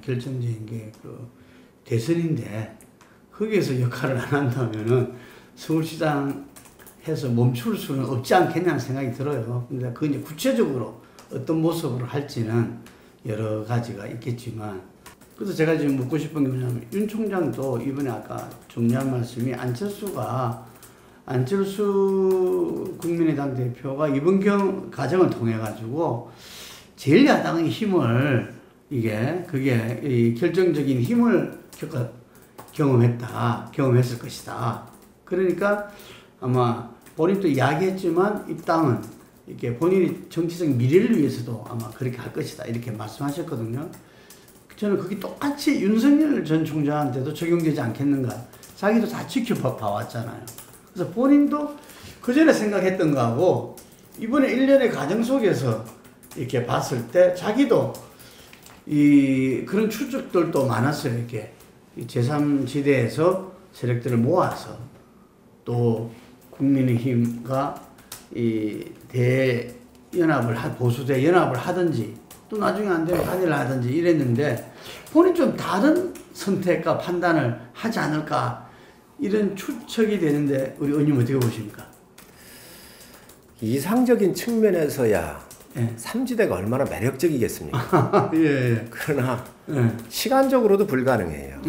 결정적인 게 그 대선인데 거기에서 역할을 안 한다면은 서울시장 해서 멈출 수는 없지 않겠냐는 생각이 들어요. 근데 그 이제 구체적으로 어떤 모습으로 할지는 여러 가지가 있겠지만, 그래서 제가 지금 묻고 싶은 게 뭐냐면, 윤 총장도 이번에 아까 정리한 말씀이 안철수 국민의당 대표가 이번 과정을 통해 가지고 제1야당의 힘을 그게 이 결정적인 힘을 경험했을 것이다. 그러니까 아마 본인도 이야기했지만 입당은 이렇게 본인이 정치적 미래를 위해서도 아마 그렇게 할 것이다. 이렇게 말씀하셨거든요. 저는 그게 똑같이 윤석열 전 총장한테도 적용되지 않겠는가. 자기도 다 지켜봐왔잖아요. 그래서 본인도 그 전에 생각했던 거하고 이번에 1년의 과정 속에서 이렇게 봤을 때 자기도 그런 추측들도 많았어요. 이렇게 제3지대에서 세력들을 모아서 또 국민의힘과 보수대 연합을 하든지 또 나중에 안 되면 단일을 하든지 이랬는데 본인 좀 다른 선택과 판단을 하지 않을까 이런 추측이 되는데 우리 의원님 어떻게 보십니까? 이상적인 측면에서야 예. 삼지대가 얼마나 매력적이겠습니까? 예. 그러나 예. 시간적으로도 불가능해요.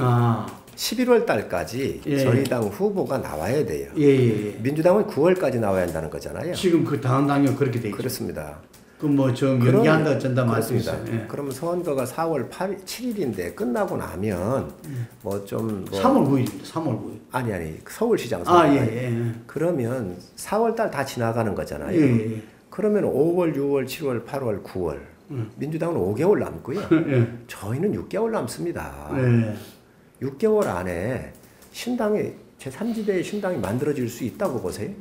11월 달까지 예. 저희 당 후보가 나와야 돼요. 예. 민주당은 9월까지 나와야 한다는 거잖아요. 지금 그 다음 당이 그렇게 돼 있죠. 그렇습니다. 좀 연기한다 어쩐다 말씀이세요. 예. 그러면 선거가 4월 7일인데 끝나고 나면 3월 9일입니다. 3월 9일. 아니 서울시장 선거. 예. 그러면 4월 달 다 지나가는 거잖아요. 예. 그러면 5월, 6월, 7월, 8월, 9월. 민주당은 5개월 남고요. 예. 저희는 6개월 남습니다. 예. 6개월 안에 제3지대의 신당이 만들어질 수 있다고 보세요.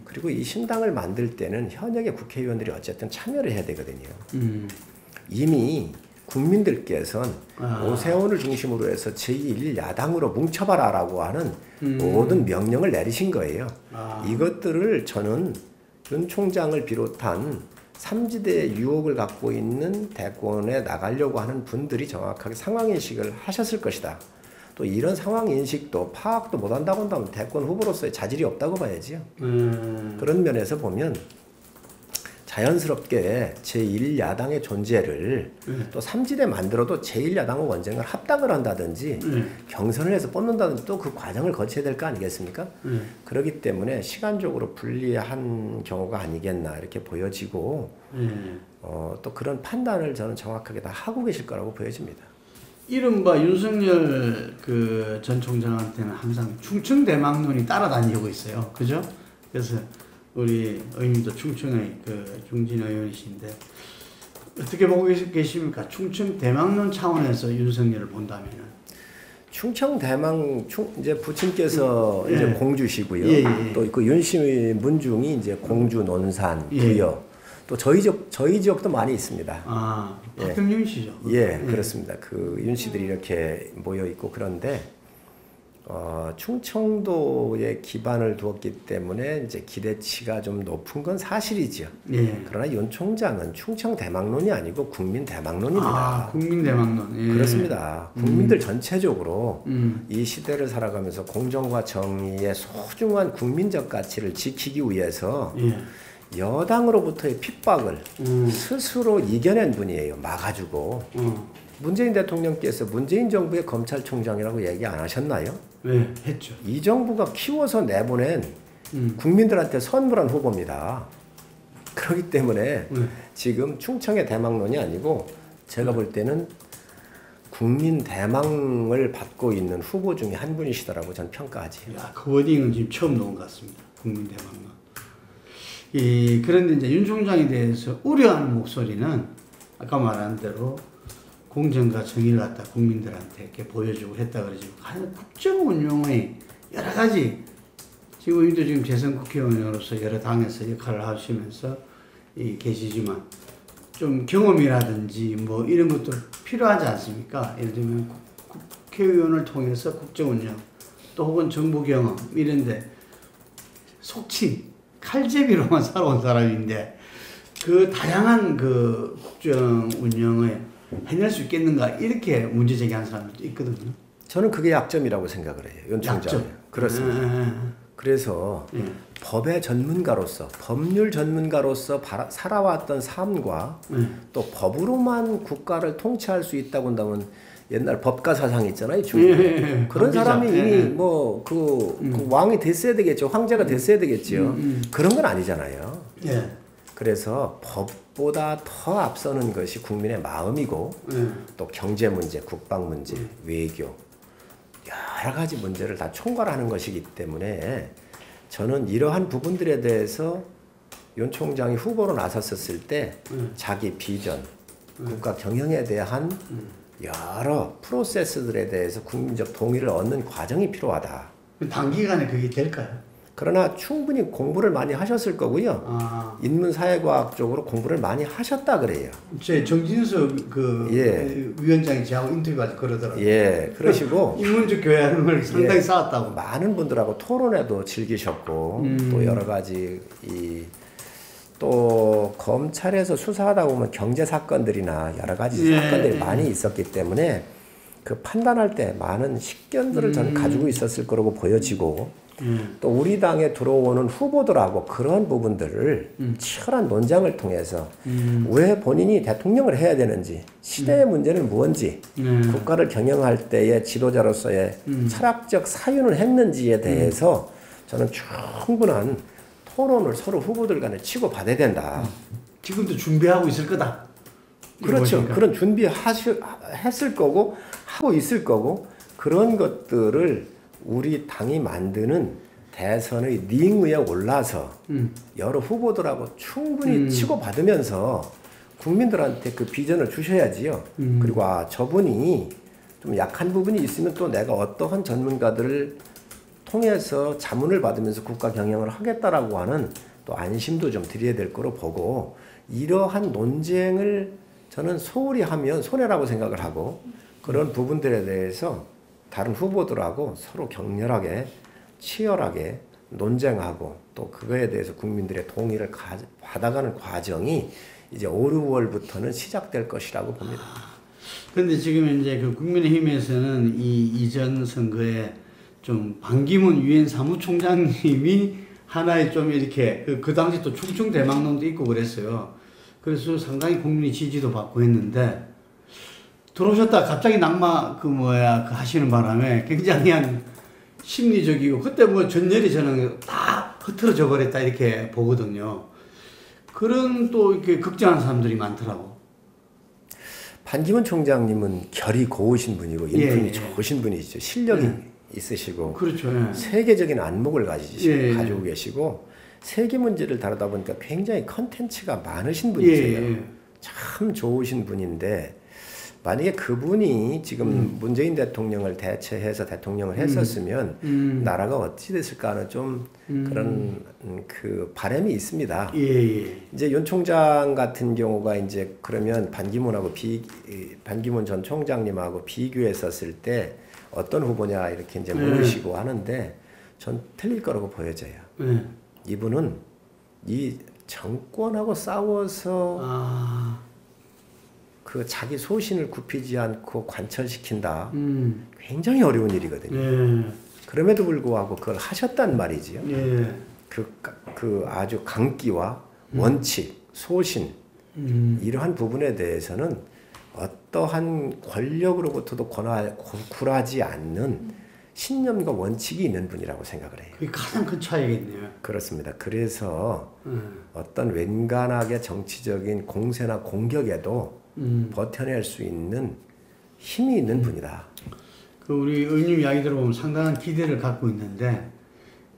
그리고 이 신당을 만들 때는 현역의 국회의원들이 어쨌든 참여를 해야 되거든요. 이미 국민들께서는 오세훈을 중심으로 해서 제1야당으로 뭉쳐봐라라고 하는 모든 명령을 내리신 거예요. 이것들을 저는 윤 총장을 비롯한 3지대의 유혹을 갖고 있는 대권에 나가려고 하는 분들이 정확하게 상황인식을 하셨을 것이다. 또 이런 상황인식도 파악도 못한다고 한다면 대권 후보로서의 자질이 없다고 봐야지요. 그런 면에서 보면 자연스럽게 제1야당의 존재를 또 3지대 만들어도 제1야당과 언젠가 합당을 한다든지 경선을 해서 뽑는다든지 또 그 과정을 거쳐야 될 거 아니겠습니까? 그렇기 때문에 시간적으로 불리한 경우가 아니겠나 이렇게 보여지고 또 그런 판단을 저는 정확하게 다 하고 계실 거라고 보여집니다. 이른바 윤석열 전 총장한테는 항상 충청대망론이 따라다니고 있어요. 그죠? 그래서 우리 의원님도 충청의 중진 의원이신데 어떻게 보고 계십니까? 충청대망론 차원에서 윤석열을 본다면은. 이제 부친께서 예. 이제 공주시고요. 예. 또 그 윤씨 문중이 이제 공주, 논산, 부여. 또 저희 지역도 많이 있습니다. 박병윤 씨죠? 예, 그렇습니다. 그 윤씨들이 이렇게 모여 있고 그런데 충청도에 기반을 두었기 때문에 이제 기대치가 좀 높은 건 사실이죠. 예. 그러나 윤 총장은 충청 대망론이 아니고 국민 대망론입니다. 국민 대망론. 예. 그렇습니다. 국민들 전체적으로 이 시대를 살아가면서 공정과 정의의 소중한 국민적 가치를 지키기 위해서 여당으로부터의 핍박을 스스로 이겨낸 분이에요. 막아주고. 문재인 대통령께서 문재인 정부의 검찰총장이라고 얘기 안 하셨나요? 네, 했죠. 이 정부가 키워서 내보낸 국민들한테 선물한 후보입니다. 그렇기 때문에 지금 충청의 대망론이 아니고 제가 볼 때는 국민 대망을 받고 있는 후보 중에 한 분이시더라고 저는 평가하지. 그 워딩은 지금 처음 나온 것 같습니다. 국민 대망론. 그런데 이제 윤 총장에 대해서 우려하는 목소리는 아까 말한 대로 공정과 정의를 갖다 국민들한테 이렇게 보여주고 했다 그러지고 국정 운영의 여러 가지 지금 우리도 지금 재선 국회의원으로서 여러 당에서 역할을 하시면서 계시지만 좀 경험이라든지 뭐 이런 것도 필요하지 않습니까? 예를 들면 국회의원을 통해서 국정 운영 또 혹은 정부 경험 이런데 속칭 칼제비로만 살아온 사람인데 그 다양한 그 국정 운영의 해낼 수 있겠는가 이렇게 문제 제기하는 사람들도 있거든요. 저는 그게 약점이라고 생각을 해요. 윤 총장. 약점. 그렇습니다. 그래서 법의 전문가로서 법률 전문가로서 살아왔던 삶과 또 법으로만 국가를 통치할 수 있다고 한다면 옛날 법가 사상 있잖아요. 중국에. 그런 사람이 이미 뭐 그 왕이 됐어야 되겠죠. 황제가 됐어야 되겠죠. 그런 건 아니잖아요. 그래서 법보다 더 앞서는 것이 국민의 마음이고 또 경제 문제, 국방 문제, 외교 여러 가지 문제를 다 총괄하는 것이기 때문에 저는 이러한 부분들에 대해서 윤 총장이 후보로 나섰을 때 자기 비전, 국가 경영에 대한 여러 프로세스들에 대해서 국민적 동의를 얻는 과정이 필요하다. 단기간에 그게 될까요? 그러나 충분히 공부를 많이 하셨을 거고요. 인문사회과학 쪽으로 공부를 많이 하셨다 그래요. 제 정진석 위원장이 저하고 인터뷰할 그러더라고요. 예, 그러시고 인문적 교양을 상당히 쌓았다고. 많은 분들하고 토론회도 즐기셨고 또 여러 가지 또 검찰에서 수사하다 보면 경제 사건들이나 여러 가지 사건들이 많이 있었기 때문에 그 판단할 때 많은 식견들을 저는 가지고 있었을 거라고 보여지고 또 우리 당에 들어오는 후보들하고 그런 부분들을 치열한 논쟁을 통해서 왜 본인이 대통령을 해야 되는지 시대의 문제는 무엇인지 국가를 경영할 때의 지도자로서의 철학적 사유는 했는지에 대해서 저는 충분한 토론을 서로 후보들 간에 치고받아야 된다. 지금도 준비하고 있을 거다. 그렇죠. 보니까. 그런 준비했을 거고 하고 있을 거고 그런 것들을 우리 당이 만드는 대선의 링 위에 올라서 여러 후보들하고 충분히 치고받으면서 국민들한테 그 비전을 주셔야지요. 그리고 저분이 좀 약한 부분이 있으면 또 내가 어떠한 전문가들을 통해서 자문을 받으면서 국가 경영을 하겠다라고 하는 또 안심도 좀 드려야 될 거로 보고 이러한 논쟁을 저는 소홀히 하면 손해라고 생각을 하고 그런 부분들에 대해서 다른 후보들하고 서로 격렬하게 치열하게 논쟁하고 또 그거에 대해서 국민들의 동의를 받아가는 과정이 이제 5, 6월부터는 시작될 것이라고 봅니다. 그런데 지금 이제 그 국민의힘에서는 이 이전 선거에 좀 반기문 유엔 사무총장님이 하나의 좀 이렇게 그 당시 또 충청대망론도 있고 그랬어요. 그래서 상당히 국민의 지지도 받고 했는데 들어오셨다 갑자기 하시는 바람에 굉장히 한 심리적이고 그때 뭐 전열이 저는 다 흐트러져 버렸다 이렇게 보거든요. 그런 또 이렇게 걱정하는 사람들이 많더라고. 반기문 총장님은 결이 고우신 분이고 인품이 좋으신 분이죠. 실력이 있으시고 그렇죠. 세계적인 안목을 가지고 계시고 세계 문제를 다루다 보니까 굉장히 컨텐츠가 많으신 분이세요. 참 좋으신 분인데 만약에 그분이 지금 문재인 대통령을 대체해서 대통령을 했었으면 나라가 어찌 됐을까 하는 좀 그런 그 바람이 있습니다. 이제 윤 총장 같은 경우가 이제 그러면 반기문 전 총장님하고 비교했었을 때 어떤 후보냐 이렇게 이제 물으시고 하는데 전 틀릴 거라고 보여져요. 이분은 이 정권하고 싸워서 그 자기 소신을 굽히지 않고 관철시킨다. 굉장히 어려운 일이거든요. 그럼에도 불구하고 그걸 하셨단 말이지요. 그 아주 강기와 원칙, 소신 이러한 부분에 대해서는 어떠한 권력으로부터도 굴하지 않는 신념과 원칙이 있는 분이라고 생각을 해요. 그게 가장 큰 차이겠네요. 그렇습니다. 그래서 어떤 웬간하게 정치적인 공세나 공격에도 버텨낼 수 있는 힘이 있는 분이다. 그 우리 의원님 이야기 들어보면 상당한 기대를 갖고 있는데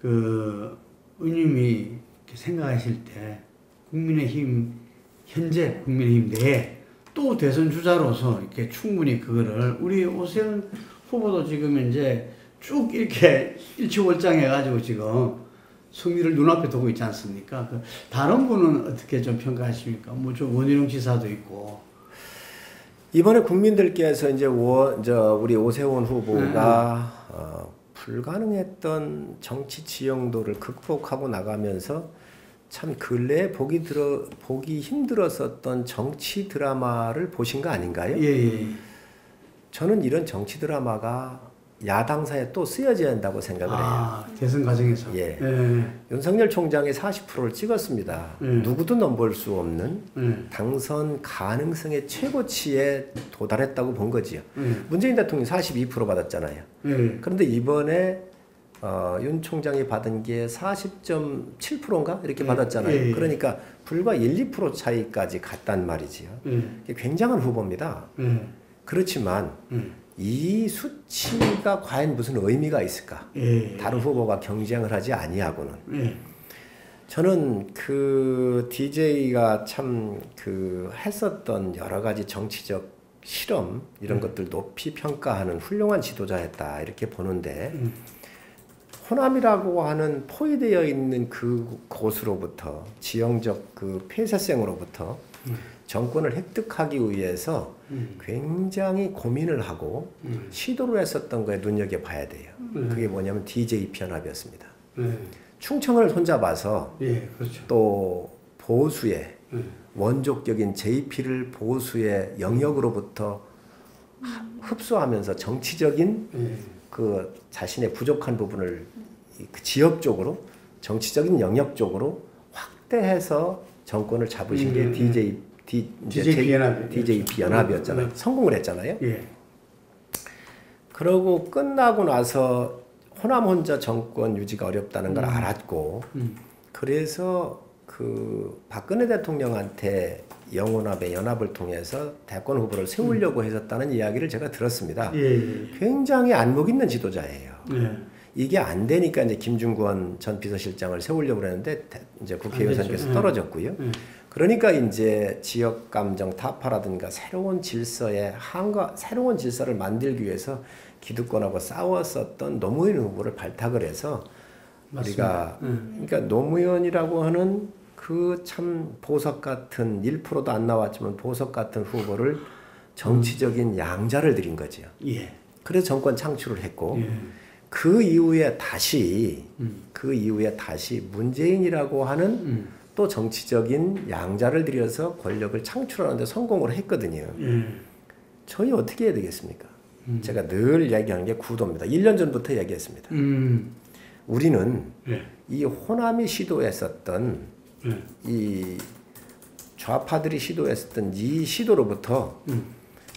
그 의원님이 생각하실 때 현재 국민의힘 내에 또 대선 주자로서 이렇게 충분히 그거를 우리 오세훈 후보도 지금 이제 쭉 이렇게 일치월장해가지고 지금 승리를 눈앞에 두고 있지 않습니까? 그 다른 분은 어떻게 좀 평가하십니까? 뭐 좀 원희룡 지사도 있고. 이번에 국민들께서 이제 우리 오세훈 후보가 불가능했던 정치 지형도를 극복하고 나가면서 참 근래에 보기 힘들었었던 정치 드라마를 보신 거 아닌가요? 예. 저는 이런 정치 드라마가 야당사에 또 쓰여져야 한다고 생각을 해요. 대선 과정에서. 예. 윤석열 총장이 40%를 찍었습니다. 누구도 넘볼 수 없는 당선 가능성의 최고치에 도달했다고 본 거지요. 문재인 대통령이 42% 받았잖아요. 그런데 이번에 윤 총장이 받은 게 40.7%인가 이렇게 받았잖아요. 그러니까 불과 1~2% 차이까지 갔단 말이지요. 굉장한 후보입니다. 그렇지만 이 수치가 과연 무슨 의미가 있을까? 다른 후보가 경쟁을 하지 아니하고는. 저는 그 DJ가 참 그 했었던 여러 가지 정치적 실험 이런 것들 높이 평가하는 훌륭한 지도자였다 이렇게 보는데 호남이라고 하는 포위되어 있는 그 곳으로부터 지형적 그 폐쇄성으로부터 정권을 획득하기 위해서 굉장히 고민을 하고 시도를 했었던 거에 눈여겨봐야 돼요. 그게 뭐냐면 DJP 연합이었습니다. 충청을 손잡아서 그렇죠. 또 보수의 원족적인 JP를 보수의 영역으로부터 흡수하면서 정치적인 그 자신의 부족한 부분을 그 지역적으로 정치적인 영역 쪽으로 확대해서 정권을 잡으신 게 DJP 연합이었잖아요. 성공을 했잖아요. 그러고 끝나고 나서 호남 혼자 정권 유지가 어렵다는 걸 알았고 그래서 그 박근혜 대통령한테 영혼합의 연합을 통해서 대권 후보를 세우려고 했었다는 이야기를 제가 들었습니다. 굉장히 안목 있는 지도자예요. 이게 안 되니까 이제 김중권 전 비서실장을 세우려고 그랬는데 이제 국회의원 선거에서 떨어졌고요. 그러니까 이제 지역 감정 타파라든가 새로운 질서의 새로운 질서를 만들기 위해서 기득권하고 싸웠었던 노무현 후보를 발탁을 해서 우리가 그러니까 노무현이라고 하는 그 참 보석 같은 1%도 안 나왔지만 보석 같은 후보를 정치적인 양자를 드린 거죠. 그래서 정권 창출을 했고 그 이후에 다시 문재인이라고 하는 또 정치적인 양자를 들여서 권력을 창출하는 데 성공을 했거든요. 저희 어떻게 해야 되겠습니까? 제가 늘 얘기하는 게 구도입니다. 1년 전부터 얘기했습니다. 우리는 이 호남이 시도했었던 이 좌파들이 시도했었던 이 시도로부터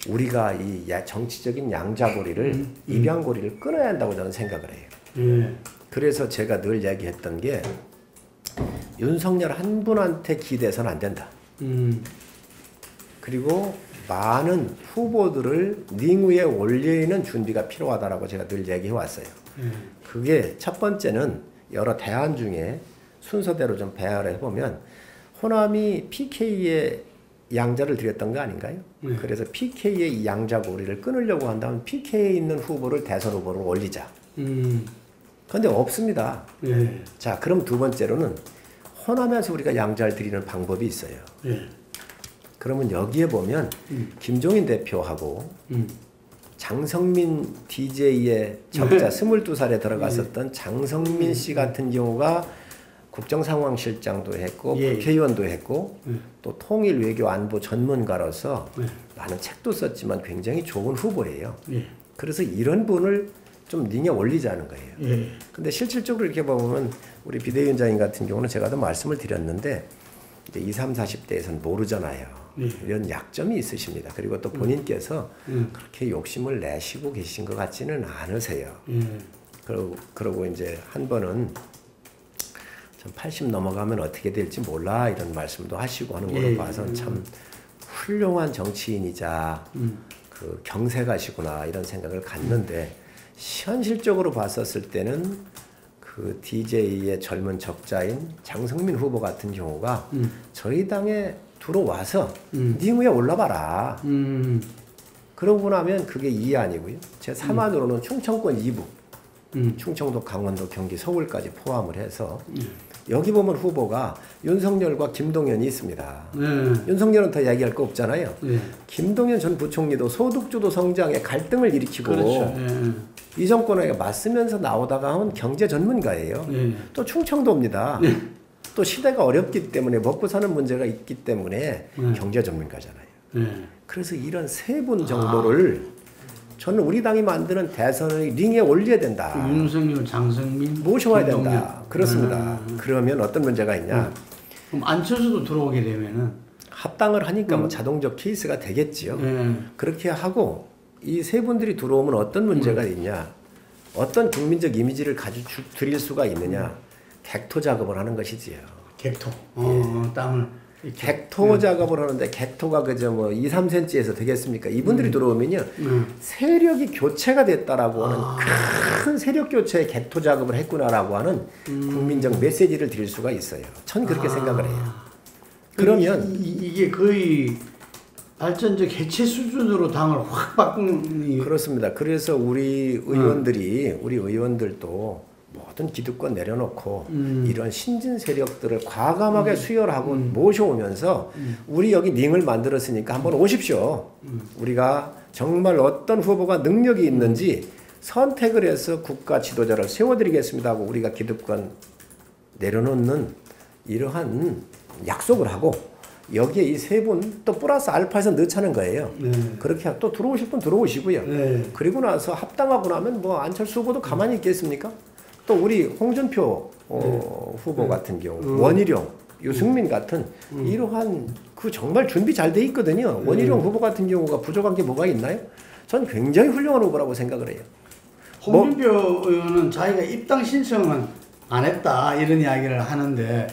우리가 이 정치적인 양자고리를 입양고리를 끊어야 한다고 저는 생각을 해요. 그래서 제가 늘 얘기했던 게 윤석열 한 분한테 기대서는 안 된다. 그리고 많은 후보들을 링 위에 올리는 준비가 필요하다라고 제가 늘 얘기해 왔어요. 그게 첫 번째는 여러 대안 중에 순서대로 좀 배열을 해보면 호남이 PK의 양자를 드렸던 거 아닌가요? 그래서 PK의 양자고리를 끊으려고 한다면 PK에 있는 후보를 대선 후보로 올리자. 그런데 없습니다. 자, 그럼 두 번째로는 호남에서 우리가 양자를 드리는 방법이 있어요. 그러면 여기에 보면 김종인 대표하고 장성민 DJ의 적자 22살에 들어갔었던 장성민 씨 같은 경우가 국정상황실장도 했고 국회의원도 했고 또 통일 외교 안보 전문가로서 많은 책도 썼지만 굉장히 좋은 후보예요. 그래서 이런 분을 좀 링에 올리자는 거예요. 근데 실질적으로 이렇게 보면 우리 비대위원장님 같은 경우는 제가도 말씀을 드렸는데 이제 20, 30, 40대에서는 모르잖아요. 이런 약점이 있으십니다. 그리고 또 본인께서 그렇게 욕심을 내시고 계신 것 같지는 않으세요. 그러고 이제 한 번은 80 넘어가면 어떻게 될지 몰라 이런 말씀도 하시고 하는 걸로 봐서 참 훌륭한 정치인이자 그 경세가시구나 이런 생각을 갖는데 현실적으로 봤었을 때는 그 DJ의 젊은 적자인 장성민 후보 같은 경우가 저희 당에 들어와서 링 위에 올라봐라. 그러고 나면 그게 2위 아니고요. 제 3안으로는 충청권 2부, 충청도, 강원도, 경기, 서울까지 포함을 해서 여기 보면 후보가 윤석열과 김동연이 있습니다. 윤석열은 더 얘기할 거 없잖아요. 김동연 전 부총리도 소득주도 성장에 갈등을 일으키고 이 정권에 맞서면서 나오다가 한 경제 전문가예요. 또 충청도입니다. 또 시대가 어렵기 때문에 먹고 사는 문제가 있기 때문에 경제 전문가잖아요. 그래서 이런 세 분 정도를 저는 우리 당이 만드는 대선의 링에 올려야 된다. 윤석열, 장성민 모셔와야 된다. 그렇습니다. 그러면 어떤 문제가 있냐? 그럼 안철수도 들어오게 되면은 합당을 하니까 뭐 자동적 케이스가 되겠지요. 그렇게 하고 이 세 분들이 들어오면 어떤 문제가 있냐? 어떤 국민적 이미지를 가져드릴 수가 있느냐? 객토 작업을 하는 것이지요. 객토. 땅을. 객토 작업을 하는데 객토가 그저 뭐 2, 3cm에서 되겠습니까? 이분들이 들어오면요. 세력이 교체가 됐다라고 하는 큰 세력 교체의 객토 작업을 했구나라고 하는 국민적 메시지를 드릴 수가 있어요. 전 그렇게 생각을 해요. 그러면 이게 거의 발전적 해체 수준으로 당을 확 바꾸는 그렇습니다. 그래서 우리 의원들도 모든 기득권 내려놓고 이런 신진 세력들을 과감하게 수혈하고 모셔오면서 우리 여기 링을 만들었으니까 한번 오십시오. 우리가 정말 어떤 후보가 능력이 있는지 선택을 해서 국가 지도자를 세워드리겠습니다 하고 우리가 기득권 내려놓는 이러한 약속을 하고 여기에 이 세 분 또 플러스 알파에서 넣자는 거예요. 그렇게 또 들어오실 분 들어오시고요. 그리고 나서 합당하고 나면 뭐 안철수 후보도 가만히 있겠습니까? 또 우리 홍준표 후보 같은 경우 원희룡, 유승민 같은 이러한 그 정말 준비 잘 돼 있거든요. 원희룡 후보 같은 경우가 부족한 게 뭐가 있나요? 전 굉장히 훌륭한 후보라고 생각을 해요. 홍준표 의원은 자기가 입당 신청은 안 했다 이런 이야기를 하는데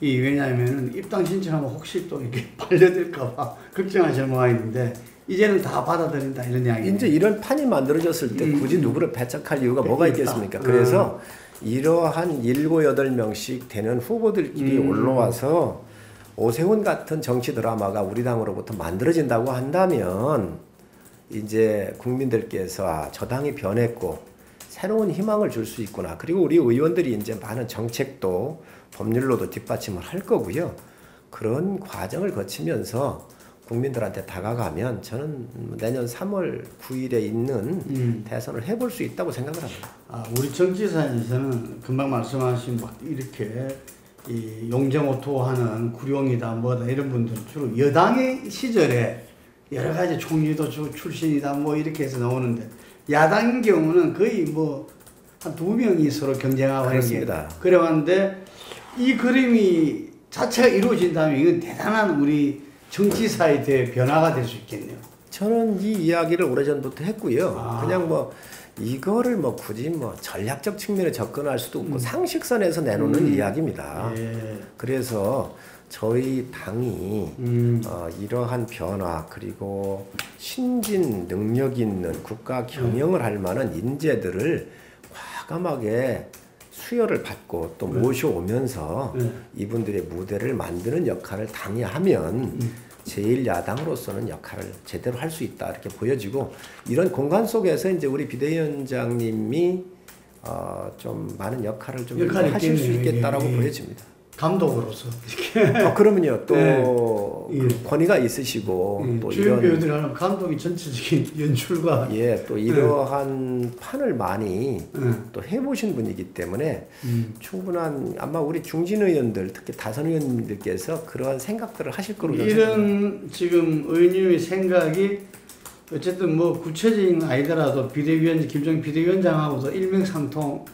왜냐하면 입당 신청하면 혹시 또 이렇게 반려될까봐 걱정하시는 모양인데 이제는 다 받아들인다 이런 이야기. 이제 이런 판이 만들어졌을 때 굳이 누구를 배척할 이유가 뭐가 있겠습니까? 그래서 이러한 7, 8명씩 되는 후보들끼리 올라와서 오세훈 같은 정치 드라마가 우리 당으로부터 만들어진다고 한다면 이제 국민들께서 저 당이 변했고 새로운 희망을 줄 수 있구나. 그리고 우리 의원들이 이제 많은 정책도 법률로도 뒷받침을 할 거고요. 그런 과정을 거치면서 국민들한테 다가가면 저는 내년 3월 9일에 있는 대선을 해볼 수 있다고 생각을 합니다. 우리 정치사에서는 금방 말씀하신 막 이렇게 이 용정오토하는 구룡이다 뭐다 이런 분들은 주로 여당의 시절에 여러 가지 총리도 출신이다 뭐 이렇게 해서 나오는데 야당인 경우는 거의 뭐 한 2명이 서로 경쟁하고 하는 게 그래왔는데 이 그림이 자체가 이루어진다면 이건 대단한 우리 정치사에 대해 변화가 될 수 있겠네요. 저는 이 이야기를 오래전부터 했고요. 그냥 뭐 이거를 뭐 굳이 뭐 전략적 측면에 접근할 수도 없고 상식선에서 내놓는 이야기입니다. 그래서 저희 당이 이러한 변화 그리고 신진 능력 있는 국가 경영을 할 만한 인재들을 과감하게 수혈을 받고 또 모셔오면서 이분들의 무대를 만드는 역할을 당이 하면 제1야당으로서는 역할을 제대로 할 수 있다 이렇게 보여지고 이런 공간 속에서 이제 우리 비대위원장님이 좀 많은 역할을 좀 하실 수 있겠다라고 보여집니다. 감독으로서 그러면요 또 권위가 있으시고 또 주연 배우들이 하는 감독이 전체적인 연출과 또 이러한 판을 많이 또 해보신 분이기 때문에 충분한 아마 우리 중진 의원들 특히 다선 의원님들께서 그러한 생각들을 하실 거로 이런 지금 의원님의 생각이 어쨌든 뭐 구체적인 아니더라도 김정인 비대위원장하고도 일맥상통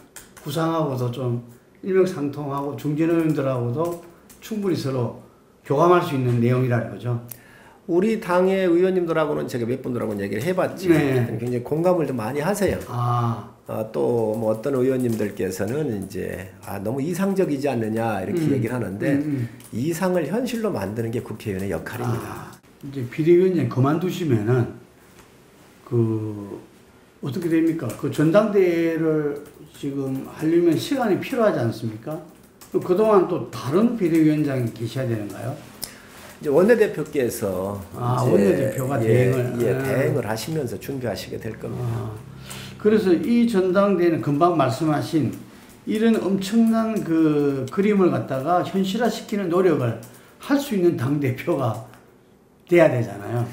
구상하고도 좀 일맥상통하고 중진 의원들하고도 충분히 서로 교감할 수 있는 내용이라는 거죠. 우리 당의 의원님들하고는 제가 몇 분들하고는 얘기를 해봤지 굉장히 공감을 좀 많이 하세요. 또 뭐 어떤 의원님들께서는 이제 너무 이상적이지 않느냐 이렇게 얘기를 하는데 이상을 현실로 만드는 게 국회의원의 역할입니다. 이제 비대위원장 그만두시면은 어떻게 됩니까? 그 전당대회를 지금 하려면 시간이 필요하지 않습니까? 그동안 또 다른 비대위원장이 계셔야 되는가요? 이제 원내대표께서 원내대표가 대행을 하시면서 준비하시게 될 겁니다. 그래서 이 전당대회는 금방 말씀하신 이런 엄청난 그 그림을 갖다가 현실화시키는 노력을 할 수 있는 당대표가 돼야 되잖아요.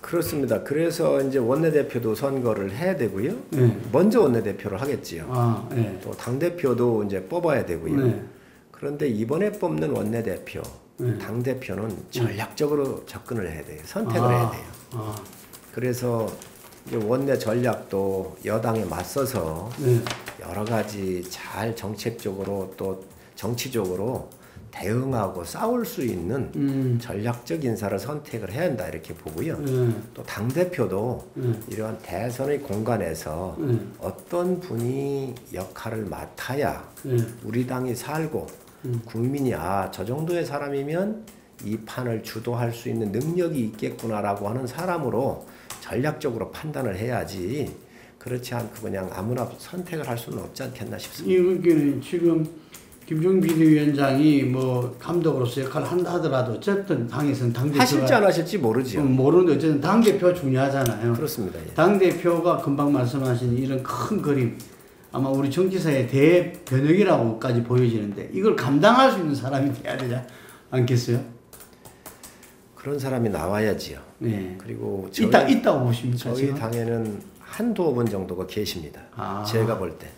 그렇습니다. 그래서 이제 원내대표도 선거를 해야 되고요. 먼저 원내대표를 하겠지요. 또 당대표도 이제 뽑아야 되고요. 그런데 이번에 뽑는 원내대표, 당대표는 전략적으로 접근을 해야 돼요. 선택을 해야 돼요. 그래서 이제 원내 전략도 여당에 맞서서 여러 가지 잘 정책적으로 또 정치적으로 대응하고 싸울 수 있는 전략적 인사를 선택을 해야 한다 이렇게 보고요. 또 당대표도 이러한 대선의 공간에서 어떤 분이 역할을 맡아야 우리 당이 살고 국민이 저 정도의 사람이면 이 판을 주도할 수 있는 능력이 있겠구나라고 하는 사람으로 전략적으로 판단을 해야지 그렇지 않고 그냥 아무나 선택을 할 수는 없지 않겠나 싶습니다. 이게 지금 김종인 비대위원장이 뭐 감독으로서 역할을 한다 하더라도 어쨌든 당에서는 당대표가 하실지 안 하실지 모르죠. 모르는데 어쨌든 당대표가 중요하잖아요. 그렇습니다. 예. 당대표가 금방 말씀하신 이런 큰 그림 아마 우리 정치사의 대변혁이라고까지 보여지는데 이걸 감당할 수 있는 사람이 돼야 되지 않겠어요? 그런 사람이 나와야지요. 네. 그리고 있다고 보십니까? 저희 지금? 당에는 한두 분 정도가 계십니다. 제가 볼 때.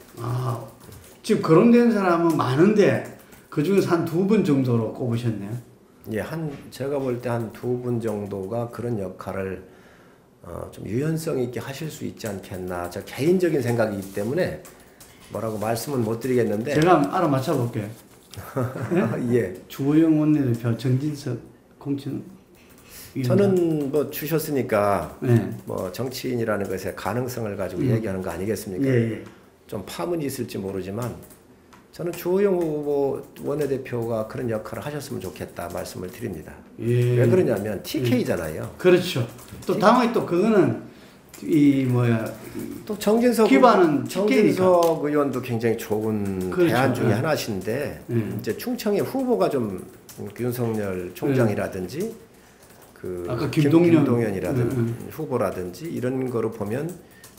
지금 거론된 사람은 많은데 그 중에서 한 두 분 정도로 꼽으셨네요. 예, 제가 볼 때 한 두 분 정도가 그런 역할을 좀 유연성 있게 하실 수 있지 않겠나. 저 개인적인 생각이기 때문에 뭐라고 말씀은 못 드리겠는데. 제가 한번 알아맞혀 볼게요. 네? 예. 주호영 원내대표, 정진석 공천. 저는 뭐 주셨으니까 네. 뭐 정치인이라는 것의 가능성을 가지고 얘기하는 거 아니겠습니까? 예. 좀 파문이 있을지 모르지만 저는 주호영 후보 원내대표가 그런 역할을 하셨으면 좋겠다 말씀을 드립니다. 예. 왜 그러냐면 TK잖아요. 그렇죠. 또 당연히 또 그거는 또 정진석 의원도 굉장히 좋은 그렇죠. 대안 중에 하나신데 이제 충청의 후보가 좀 윤석열 총장이라든지 아까 김동연이라든지 후보라든지 이런 거로 보면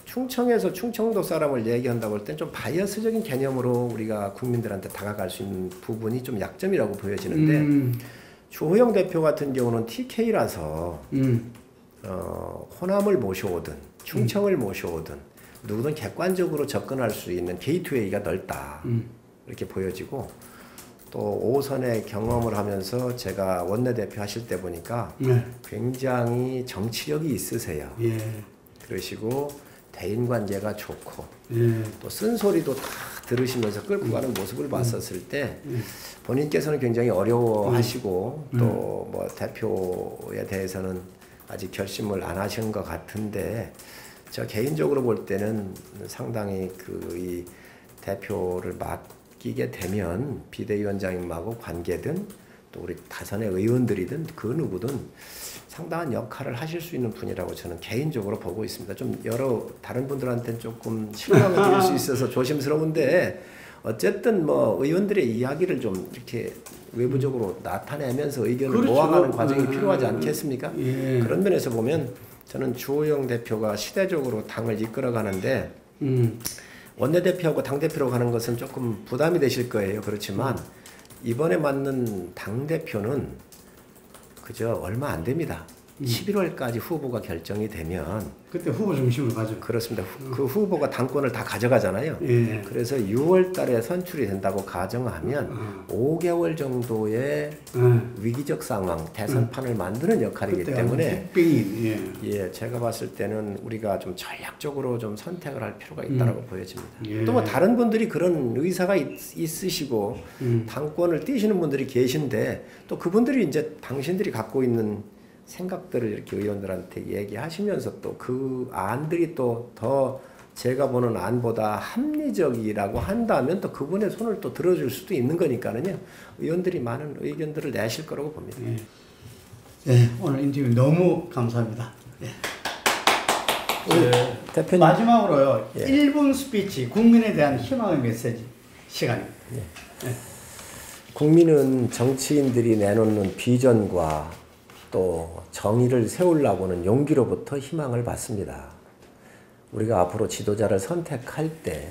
충청에서 충청도 사람을 얘기한다고 할 땐 좀 바이어스적인 개념으로 우리가 국민들한테 다가갈 수 있는 부분이 좀 약점이라고 보여지는데 주호영 대표 같은 경우는 TK라서 호남을 모셔오든 충청을 모셔오든 누구든 객관적으로 접근할 수 있는 게이트웨이가 넓다 이렇게 보여지고 또 5선의 경험을 하면서 제가 원내대표 하실 때 보니까 굉장히 정치력이 있으세요. 예. 그러시고 대인관계가 좋고 또 쓴소리도 다 들으시면서 끌고 가는 모습을 봤었을 때 본인께서는 굉장히 어려워하시고 또 뭐 대표에 대해서는 아직 결심을 안 하신 것 같은데 저 개인적으로 볼 때는 상당히 이 대표를 맡기게 되면 비대위원장님하고 관계든 또 우리 다선의 의원들이든 그 누구든 상당한 역할을 하실 수 있는 분이라고 저는 개인적으로 보고 있습니다. 좀 여러 다른 분들한테는 조금 실망을 드릴 수 있어서 조심스러운데 어쨌든 뭐 의원들의 이야기를 좀 이렇게 외부적으로 나타내면서 의견을 그렇죠. 모아가는 과정이 필요하지 않겠습니까? 예. 그런 면에서 보면 저는 주호영 대표가 시대적으로 당을 이끌어가는데 원내대표하고 당대표로 가는 것은 조금 부담이 되실 거예요. 그렇지만 이번에 맡는 당대표는 그저 얼마 안 됩니다. 11월까지 후보가 결정이 되면 그때 후보 중심으로 가죠. 그렇습니다. 그 후보가 당권을 다 가져가잖아요. 예. 그래서 6월 달에 선출이 된다고 가정하면 5개월 정도의 위기적 상황, 대선판을 만드는 역할이기 때문에 예, 제가 봤을 때는 우리가 좀 전략적으로 좀 선택을 할 필요가 있다고 보여집니다. 예. 또 뭐 다른 분들이 그런 의사가 있으시고 당권을 띄시는 분들이 계신데 또 그분들이 이제 당신들이 갖고 있는 생각들을 이렇게 의원들한테 얘기하시면서 또 그 안들이 또 더 제가 보는 안보다 합리적이라고 한다면 또 그분의 손을 또 들어줄 수도 있는 거니까는요. 의원들이 많은 의견들을 내실 거라고 봅니다. 예. 네, 오늘 인터뷰 너무 감사합니다. 예. 대표님 마지막으로요. 예. 1분 스피치 국민에 대한 희망의 메시지 시간입니다. 예. 국민은 정치인들이 내놓는 비전과 또 정의를 세우려고는 용기로부터 희망을 받습니다. 우리가 앞으로 지도자를 선택할 때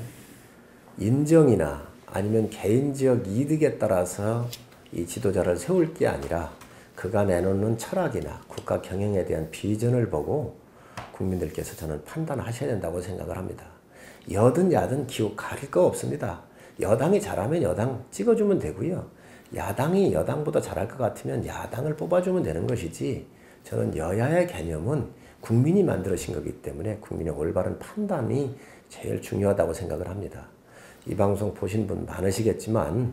인정이나 아니면 개인적 이득에 따라서 이 지도자를 세울 게 아니라 그가 내놓는 철학이나 국가 경영에 대한 비전을 보고 국민들께서 저는 판단하셔야 된다고 생각을 합니다. 여든 야든 기호 가릴 거 없습니다. 여당이 잘하면 여당 찍어주면 되고요. 야당이 여당보다 잘할 것 같으면 야당을 뽑아주면 되는 것이지, 저는 여야의 개념은 국민이 만들어진 거기 때문에 국민의 올바른 판단이 제일 중요하다고 생각을 합니다. 이 방송 보신 분 많으시겠지만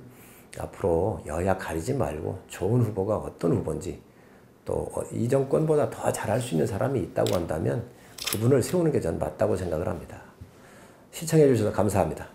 앞으로 여야 가리지 말고 좋은 후보가 어떤 후보인지, 또 이 정권보다 더 잘할 수 있는 사람이 있다고 한다면 그분을 세우는 게 전 맞다고 생각을 합니다. 시청해 주셔서 감사합니다.